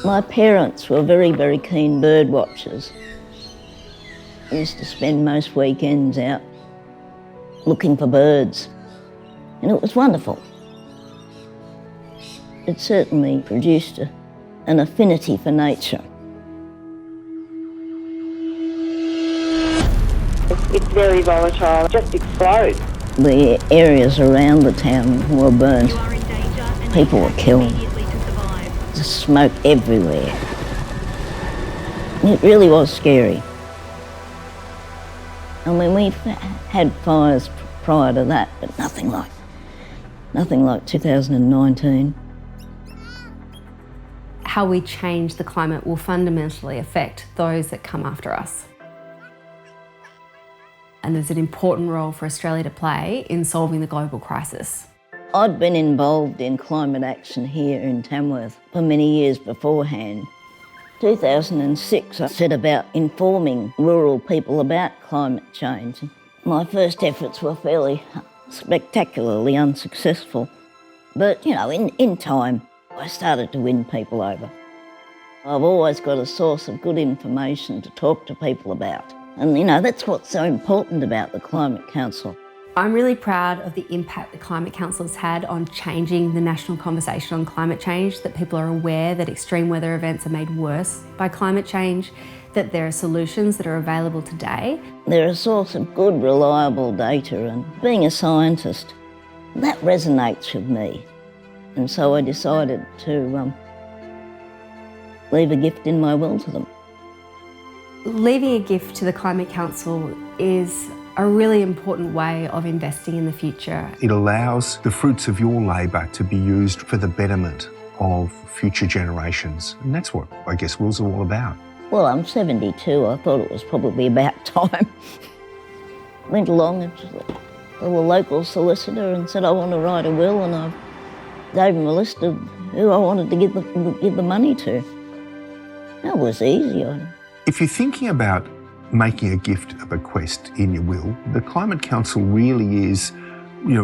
My parents were very, very keen bird watchers. I used to spend most weekends out looking for birds, and it was wonderful. It certainly produced an affinity for nature. It's very volatile, it just explodes. The areas around the town were burnt. People were killed. There's smoke everywhere. It really was scary. I mean, we've had fires prior to that, but nothing like 2019. How we change the climate will fundamentally affect those that come after us. And there's an important role for Australia to play in solving the global crisis. I'd been involved in climate action here in Tamworth for many years beforehand. 2006, I set about informing rural people about climate change. My first efforts were fairly spectacularly unsuccessful. But, you know, in time, I started to win people over. I've always got a source of good information to talk to people about. And, you know, that's what's so important about the Climate Council. I'm really proud of the impact the Climate Council has had on changing the national conversation on climate change, that people are aware that extreme weather events are made worse by climate change, that there are solutions that are available today. They're a source of good, reliable data, and being a scientist, that resonates with me. And so I decided to leave a gift in my will to them. Leaving a gift to the Climate Council is a really important way of investing in the future. It allows the fruits of your labour to be used for the betterment of future generations. And that's what I guess wills are all about. Well, I'm 72. I thought it was probably about time. Went along to the local solicitor and said I want to write a will, and I gave him a list of who I wanted to give the money to. That was easy. If you're thinking about making a gift, a bequest in your will, the Climate Council really is,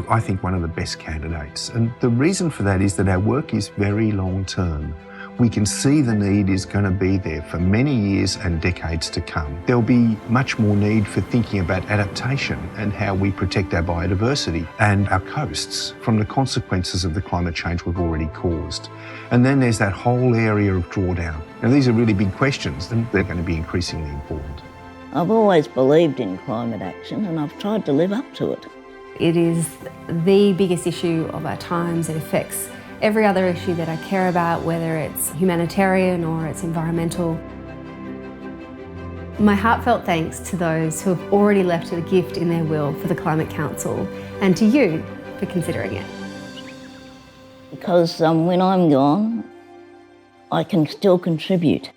I think one of the best candidates. And the reason for that is that our work is very long term. We can see the need is going to be there for many years and decades to come. There'll be much more need for thinking about adaptation and how we protect our biodiversity and our coasts from the consequences of the climate change we've already caused. And then there's that whole area of drawdown. Now, these are really big questions, and they're going to be increasingly important. I've always believed in climate action, and I've tried to live up to it. It is the biggest issue of our times. It affects every other issue that I care about, whether it's humanitarian or it's environmental. My heartfelt thanks to those who have already left a gift in their will for the Climate Council, and to you for considering it. Because when I'm gone, I can still contribute.